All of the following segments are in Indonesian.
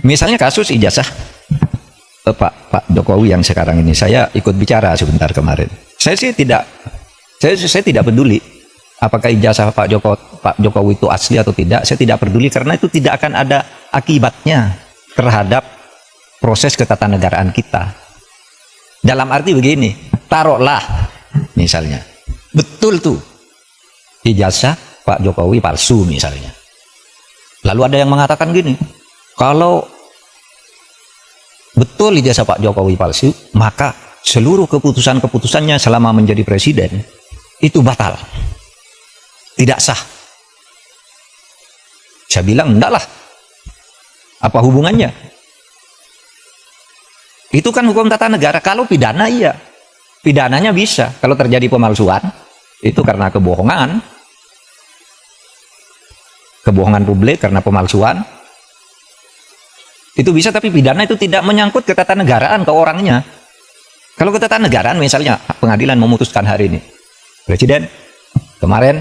Misalnya kasus ijazah Pak Jokowi yang sekarang ini, saya ikut bicara sebentar kemarin. Saya tidak peduli apakah ijazah Pak Jokowi itu asli atau tidak. Saya tidak peduli karena itu tidak akan ada akibatnya terhadap proses ketatanegaraan kita. Dalam arti begini, taruhlah misalnya betul tuh ijazah Pak Jokowi palsu misalnya. Lalu ada yang mengatakan gini, kalau betul ijazah Pak Jokowi palsu, maka seluruh keputusan-keputusannya selama menjadi presiden itu batal, tidak sah. Saya bilang enggak lah, apa hubungannya? Itu kan hukum tata negara. Kalau pidana iya, pidananya bisa. Kalau terjadi pemalsuan itu karena kebohongan publik, karena pemalsuan itu bisa, tapi pidana itu tidak menyangkut ketatanegaraan ke orangnya. Kalau ketatanegaraan misalnya pengadilan memutuskan hari ini presiden kemarin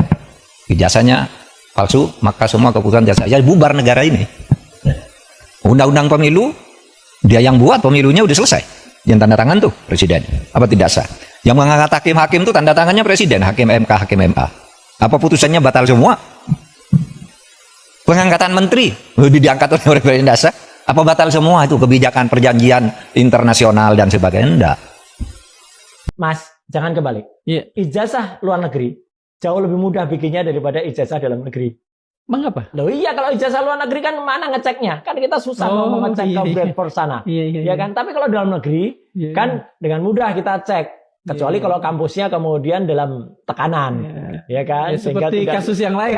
ijazahnya palsu, maka semua keputusan jasa bubar negara ini. Undang-undang pemilu dia yang buat, pemilunya udah selesai, yang tanda tangan tuh presiden, apa tidak sah? Yang mengangkat hakim-hakim tuh tanda tangannya presiden, hakim MK, hakim MA. Apa putusannya batal semua? Pengangkatan menteri diangkat oleh presiden dasar, apa batal semua itu kebijakan perjanjian internasional dan sebagainya? Enggak. Mas, jangan kebalik. Ijazah luar negeri jauh lebih mudah bikinnya daripada ijazah dalam negeri. Mengapa? Loh iya, kalau ijazah luar negeri kan mana ngeceknya? Kan kita susah mau ngecek ke Bradford sana. Ya kan? Tapi kalau dalam negeri kan dengan mudah kita cek. Kecuali kalau kampusnya kemudian dalam tekanan. Ya kan? Seperti kasus yang lain.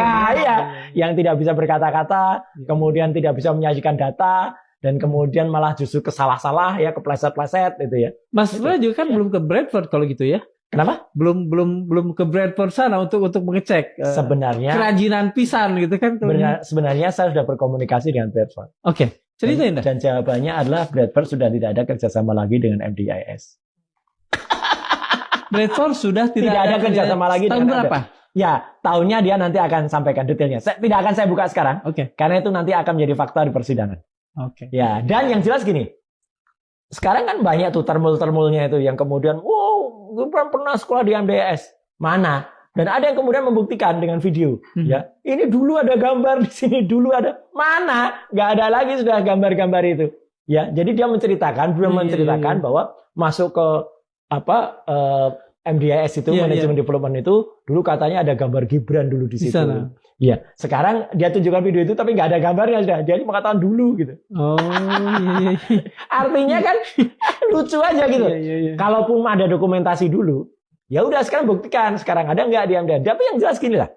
Yang tidak bisa berkata-kata, kemudian tidak bisa menyajikan data, dan kemudian malah justru kesalah-salah ya, kepleset-pleset itu ya. Mas Bro juga kan belum ke Bradford kalau gitu ya. Kenapa? Belum ke Bradford sana untuk mengecek sebenarnya kerajinan pisan gitu kan. Sebenarnya saya sudah berkomunikasi dengan Bradford. Oke, ceritain dah. Dan jawabannya adalah Bradford sudah tidak ada kerjasama lagi dengan MDIS. Bradford sudah tidak ada kerjasama lagi. Tahun berapa? Ya, tahunnya dia nanti akan sampaikan detailnya. Tidak akan saya buka sekarang. Karena itu nanti akan menjadi fakta di persidangan. Ya, dan yang jelas gini. Sekarang kan banyak tuh termul-termulnya itu yang kemudian, wow, gue pernah sekolah di MDIS. Mana? Dan ada yang kemudian membuktikan dengan video. Ya, ini dulu ada gambar di sini, dulu ada. Mana? Nggak ada lagi sudah gambar-gambar itu. Ya, jadi dia menceritakan, bahwa masuk ke MDIS itu, manajemen development itu, dulu katanya ada gambar Gibran dulu di situ. Iya, sekarang dia tunjukkan video itu tapi nggak ada gambarnya sudah. Dia mengatakan dulu gitu. Artinya kan lucu aja gitu. Kalaupun ada dokumentasi dulu, ya udah sekarang buktikan. Sekarang ada nggak di MDIS? Tapi yang jelas gini lah.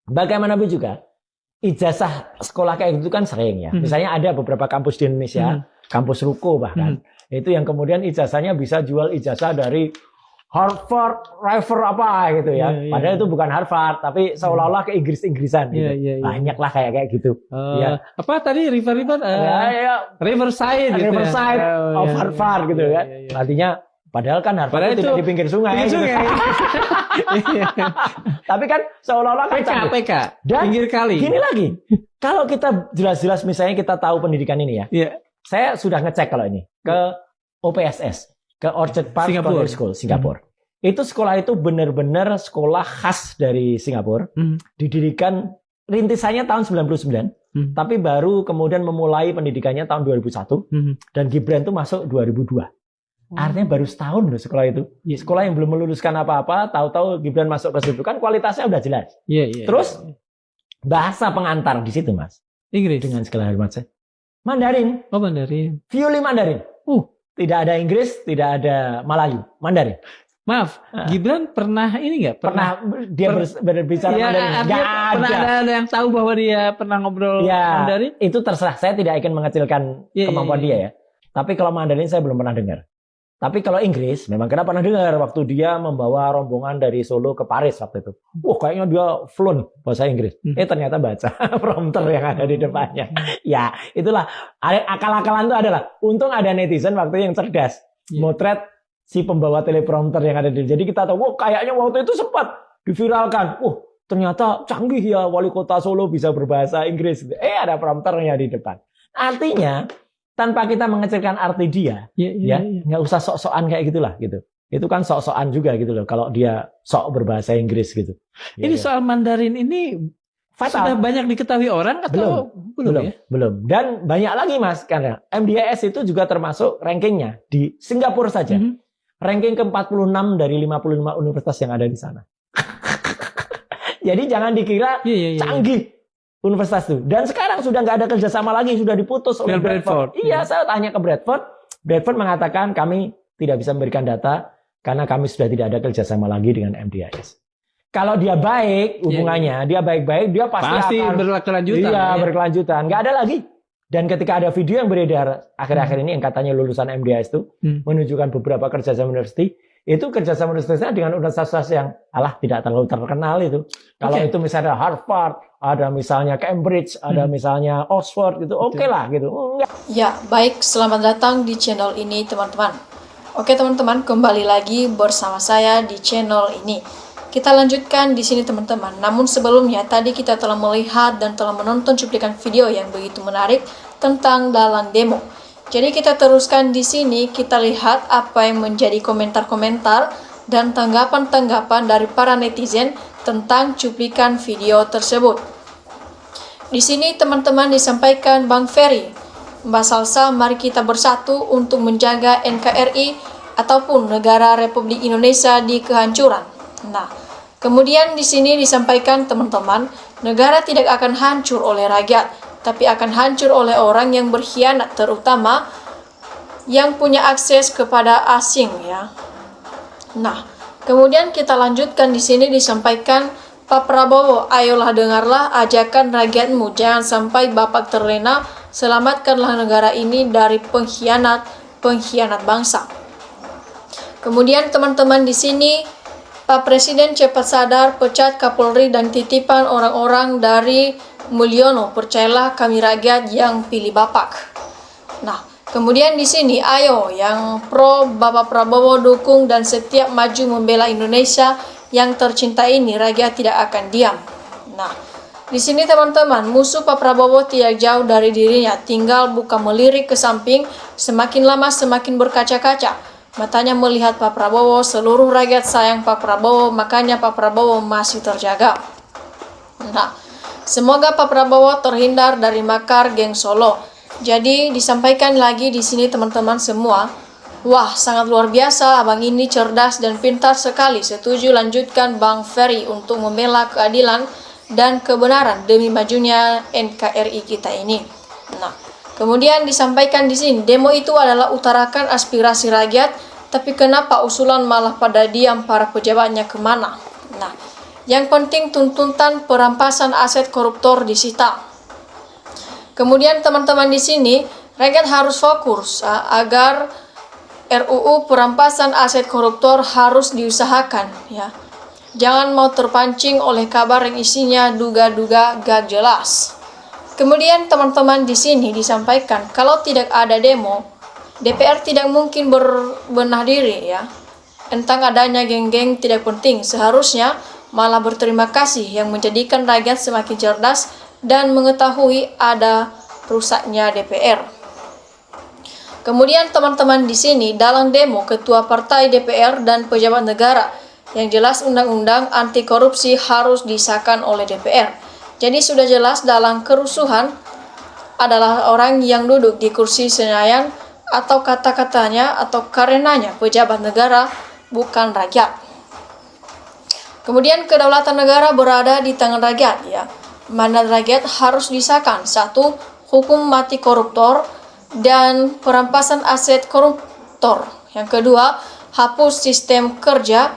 Bagaimanapun juga ijazah sekolah kayak gitu kan sering ya. Misalnya ada beberapa kampus di Indonesia, kampus Ruko bahkan, itu yang kemudian ijazahnya bisa jual ijazah dari Harvard, River apa gitu ya. Padahal itu bukan Harvard, tapi seolah-olah ke Inggris-Inggrisan gitu. Banyak lah kayak gitu. Apa tadi Riverside gitu. Riverside of Harvard gitu kan. Artinya padahal kan Harvard itu tidak di pinggir sungai. Tapi kan seolah-olah kan PK. Dan pinggir kali. Gini lagi. Kalau kita jelas-jelas misalnya kita tahu pendidikan ini ya. Saya sudah ngecek kalau ini ke OPSS. Ke Orchard Park Secondary School, Singapura. Itu sekolah itu benar-benar sekolah khas dari Singapura. Didirikan rintisannya tahun 99, tapi baru kemudian memulai pendidikannya tahun 2001. Dan Gibran itu masuk 2002. Artinya baru setahun loh sekolah itu. Sekolah yang belum meluluskan apa-apa, tahu-tahu Gibran masuk ke situ, kan kualitasnya udah jelas. Terus bahasa pengantar di situ, Mas. Inggris. Dengan segala hormat saya. Mandarin. Oh, Mandarin. Violi Mandarin. Tidak ada Inggris, tidak ada Melayu, Mandarin. Maaf, Gibran pernah ini nggak? Pernah dia berbicara Mandarin? Nggak ada. Pernah ada yang tahu bahwa dia pernah ngobrol Mandarin? Itu terserah. Saya tidak ingin mengecilkan kemampuan dia ya. Tapi kalau Mandarin saya belum pernah dengar. Tapi kalau Inggris, memang kita pernah dengar waktu dia membawa rombongan dari Solo ke Paris waktu itu. Wah, kayaknya dia fluent bahasa Inggris. Ternyata baca prompter yang ada di depannya. Ya, itulah akal-akalan itu adalah. Untung ada netizen waktu yang cerdas. Motret si pembawa teleprompter yang ada di. Jadi kita tahu, wah kayaknya waktu itu sempat diviralkan. Wah, ternyata canggih ya wali kota Solo bisa berbahasa Inggris. Ada prompternya di depan. Artinya tanpa kita mengecilkan arti dia, nggak usah sok-sokan kayak gitulah gitu. Itu kan sok-sokan juga gitu loh. Kalau dia sok berbahasa Inggris gitu. Ini soal Mandarin ini fatal. Sudah banyak diketahui orang atau belum ya? Belum. Dan banyak lagi Mas, karena MDIS itu juga termasuk rankingnya di Singapura saja. Ranking ke-46 dari 55 universitas yang ada di sana. Jadi jangan dikira canggih universitas itu. Dan sekarang sudah nggak ada kerjasama lagi, sudah diputus oleh Bradford. Iya, saya tanya ke Bradford. Bradford mengatakan kami tidak bisa memberikan data karena kami sudah tidak ada kerjasama lagi dengan MDIS. Kalau dia baik hubungannya, dia baik-baik, dia pasti akan berkelanjutan. Iya, berkelanjutan. Nggak ada lagi. Dan ketika ada video yang beredar akhir-akhir ini yang katanya lulusan MDIS itu menunjukkan beberapa kerjasama universitas, itu kerjasama universitasnya dengan universitas yang tidak terlalu terkenal itu. Kalau itu misalnya Harvard, ada misalnya Cambridge, ada misalnya Oxford, gitu oke lah gitu. Ya, baik, selamat datang di channel ini teman-teman. Oke teman-teman, kembali lagi bersama saya di channel ini. Kita lanjutkan di sini teman-teman. Namun sebelumnya tadi kita telah melihat dan telah menonton cuplikan video yang begitu menarik tentang dalang demo. Jadi kita teruskan di sini, kita lihat apa yang menjadi komentar-komentar dan tanggapan-tanggapan dari para netizen tentang cuplikan video tersebut. Di sini teman-teman disampaikan Bang Ferry, Mbak Salsa, mari kita bersatu untuk menjaga NKRI ataupun negara Republik Indonesia di kehancuran. Nah, kemudian di sini disampaikan teman-teman, negara tidak akan hancur oleh rakyat, tapi akan hancur oleh orang yang berkhianat, terutama yang punya akses kepada asing ya. Nah, kemudian kita lanjutkan di sini disampaikan Pak Prabowo, ayolah dengarlah ajakan rakyatmu, jangan sampai Bapak terlena, selamatkanlah negara ini dari pengkhianat bangsa. Kemudian teman-teman di sini Pak Presiden cepat sadar, pecat Kapolri dan titipan orang-orang dari Mulyono, percayalah kami rakyat yang pilih Bapak. Nah, kemudian di sini ayo yang pro Bapak Prabowo dukung dan setiap maju membela Indonesia yang tercinta ini, rakyat tidak akan diam. Nah, di sini teman-teman, musuh Pak Prabowo tidak jauh dari dirinya, tinggal buka melirik ke samping, semakin lama semakin berkaca-kaca. Matanya melihat Pak Prabowo, seluruh rakyat sayang Pak Prabowo, makanya Pak Prabowo masih terjaga. Nah, semoga Pak Prabowo terhindar dari makar geng Solo. Jadi disampaikan lagi di sini teman-teman semua, wah sangat luar biasa, abang ini cerdas dan pintar sekali. Setuju, lanjutkan Bang Ferry untuk membela keadilan dan kebenaran demi majunya NKRI kita ini. Nah, kemudian disampaikan di sini, demo itu adalah utarakan aspirasi rakyat, tapi kenapa usulan malah pada diam para pejabatnya kemana? Nah, yang penting tuntutan perampasan aset koruptor disita. Kemudian teman-teman di sini, rakyat harus fokus agar RUU perampasan aset koruptor harus diusahakan ya. Jangan mau terpancing oleh kabar yang isinya duga-duga gak jelas. Kemudian teman-teman di sini disampaikan kalau tidak ada demo, DPR tidak mungkin berbenah diri ya. Tentang adanya geng-geng tidak penting, seharusnya malah berterima kasih yang menjadikan rakyat semakin cerdas dan mengetahui ada rusaknya DPR. Kemudian teman-teman di sini dalam demo ketua partai DPR dan pejabat negara yang jelas undang-undang anti korupsi harus disahkan oleh DPR. Jadi sudah jelas dalam kerusuhan adalah orang yang duduk di kursi Senayan atau kata-katanya atau karenanya pejabat negara bukan rakyat. Kemudian kedaulatan negara berada di tangan rakyat ya. Mandat rakyat harus disahkan. 1. Hukum mati koruptor dan perampasan aset koruptor. Yang kedua, hapus sistem kerja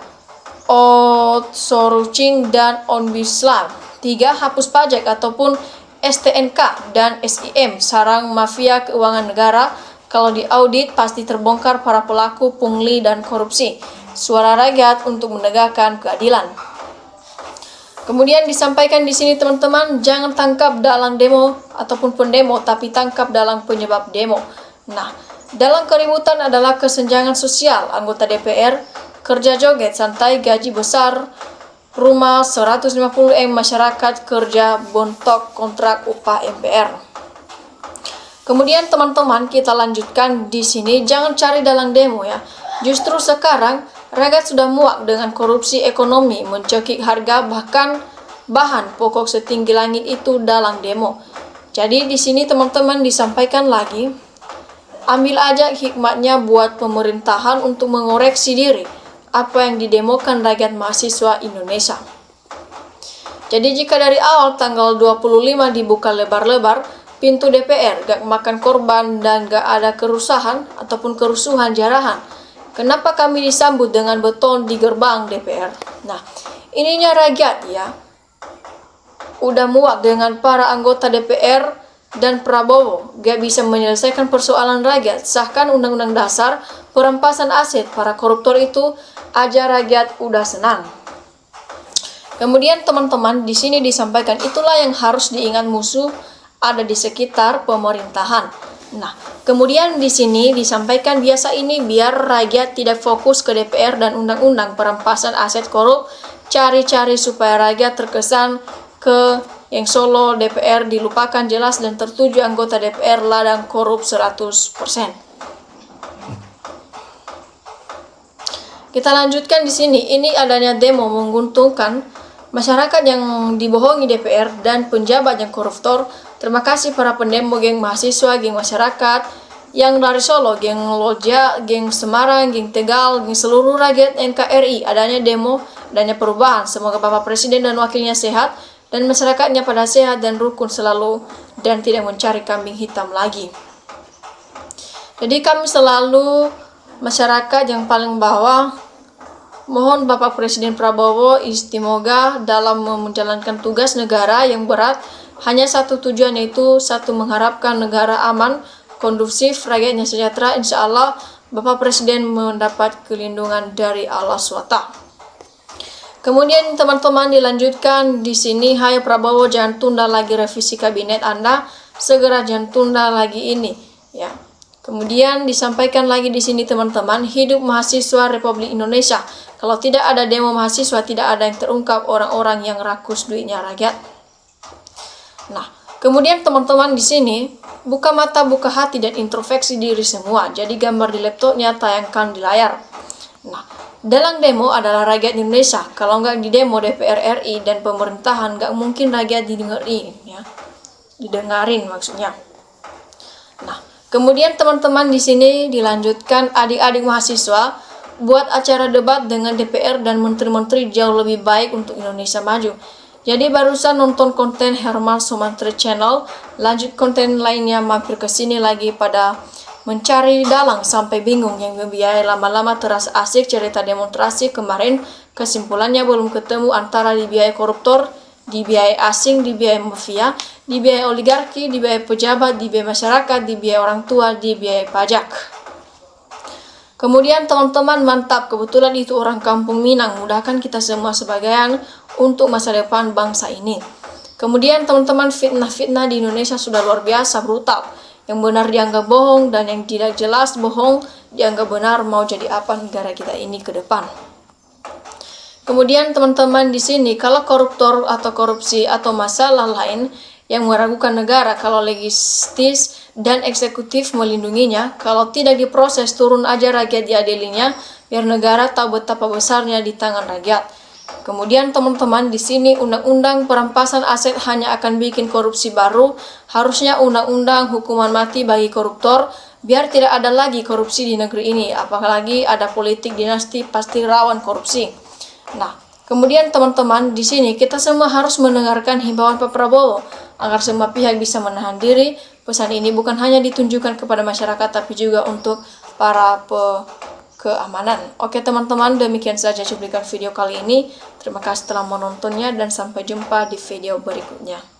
outsourcing dan ombudsman. 3. Hapus pajak ataupun STNK dan SIM, sarang mafia keuangan negara. Kalau diaudit pasti terbongkar para pelaku pungli dan korupsi. Suara rakyat untuk menegakkan keadilan. Kemudian disampaikan di sini teman-teman, jangan tangkap dalam demo ataupun pendemo, tapi tangkap dalam penyebab demo. Nah, dalam keributan adalah kesenjangan sosial anggota DPR, kerja joget santai, gaji besar, rumah 150M, masyarakat kerja bontok kontrak upah MPR. Kemudian teman-teman kita lanjutkan di sini, jangan cari dalam demo ya. Justru sekarang rakyat sudah muak dengan korupsi ekonomi, mencekik harga bahkan bahan pokok setinggi langit itu dalam demo. Jadi di sini teman-teman disampaikan lagi, ambil aja hikmatnya buat pemerintahan untuk mengoreksi diri apa yang didemokan rakyat mahasiswa Indonesia. Jadi jika dari awal tanggal 25 dibuka lebar-lebar pintu DPR, gak makan korban dan gak ada kerusuhan ataupun kerusuhan jarahan, kenapa kami disambut dengan beton di gerbang DPR? Nah, ininya rakyat ya, udah muak dengan para anggota DPR dan Prabowo gak bisa menyelesaikan persoalan rakyat. Sahkan undang-undang dasar perampasan aset para koruptor itu aja rakyat udah senang. Kemudian teman-teman di sini disampaikan itulah yang harus diingat musuh ada di sekitar pemerintahan. Nah, kemudian di sini disampaikan biasa ini biar rakyat tidak fokus ke DPR dan undang-undang perampasan aset korup, cari-cari supaya rakyat terkesan ke yang Solo DPR dilupakan jelas dan tertuju anggota DPR ladang korup 100%. Kita lanjutkan di sini. Ini adanya demo menguntungkan masyarakat yang dibohongi DPR dan penjabat yang koruptor. Terima kasih para pendemo, geng mahasiswa, geng masyarakat yang dari Solo, geng Loja, geng Semarang, geng Tegal, geng seluruh rakyat NKRI. Adanya demo, adanya perubahan. Semoga Bapak Presiden dan wakilnya sehat dan masyarakatnya pada sehat dan rukun selalu dan tidak mencari kambing hitam lagi. Jadi kami selalu masyarakat yang paling bawah mohon Bapak Presiden Prabowo istimewa dalam menjalankan tugas negara yang berat. Hanya satu tujuan, yaitu satu, mengharapkan negara aman, kondusif, rakyatnya sejahtera. Insya Allah Bapak Presiden mendapat kelindungan dari Allah SWT. Kemudian teman-teman dilanjutkan di sini, hai Prabowo jangan tunda lagi revisi kabinet Anda, segera jangan tunda lagi ini ya. Kemudian disampaikan lagi di sini teman-teman, hidup mahasiswa Republik Indonesia. Kalau tidak ada demo mahasiswa, tidak ada yang terungkap orang-orang yang rakus duitnya rakyat. Nah, kemudian teman-teman di sini buka mata, buka hati dan introspeksi diri semua. Jadi gambar di laptopnya tayangkan di layar. Nah, dalam demo adalah rakyat Indonesia. Kalau nggak di demo DPR RI dan pemerintahan, nggak mungkin rakyat didengerin ya. Didengarin maksudnya. Nah, kemudian teman-teman di sini dilanjutkan, adik-adik mahasiswa buat acara debat dengan DPR dan menteri-menteri jauh lebih baik untuk Indonesia maju. Jadi barusan nonton konten Herman Sumantri Channel, lanjut konten lainnya mampir ke sini lagi pada mencari dalang sampai bingung, yang membiayai lama-lama terasa asik cerita demonstrasi kemarin. Kesimpulannya belum ketemu antara dibiayai koruptor, dibiayai asing, dibiayai mafia, dibiayai oligarki, dibiayai pejabat, dibiayai masyarakat, dibiayai orang tua, dibiayai pajak. Kemudian teman-teman mantap, kebetulan itu orang kampung Minang, mudahkan kita semua sebagian untuk masa depan bangsa ini. Kemudian teman-teman, fitnah-fitnah di Indonesia sudah luar biasa brutal. Yang benar dianggap bohong dan yang tidak jelas bohong dianggap benar. Mau jadi apa negara kita ini ke depan? Kemudian teman-teman di sini, kalau koruptor atau korupsi atau masalah lain yang meragukan negara, kalau legislatif dan eksekutif melindunginya, kalau tidak diproses turun aja rakyat diadilinya, biar negara tahu betapa besarnya di tangan rakyat. Kemudian teman-teman di sini, undang-undang perampasan aset hanya akan bikin korupsi baru. Harusnya undang-undang hukuman mati bagi koruptor biar tidak ada lagi korupsi di negeri ini. Apalagi ada politik dinasti pasti rawan korupsi. Nah, kemudian teman-teman di sini kita semua harus mendengarkan himbauan Pak Prabowo agar semua pihak bisa menahan diri. Pesan ini bukan hanya ditunjukkan kepada masyarakat tapi juga untuk para keamanan. Oke teman-teman, demikian saja cuplikan video kali ini. Terima kasih telah menontonnya dan sampai jumpa di video berikutnya.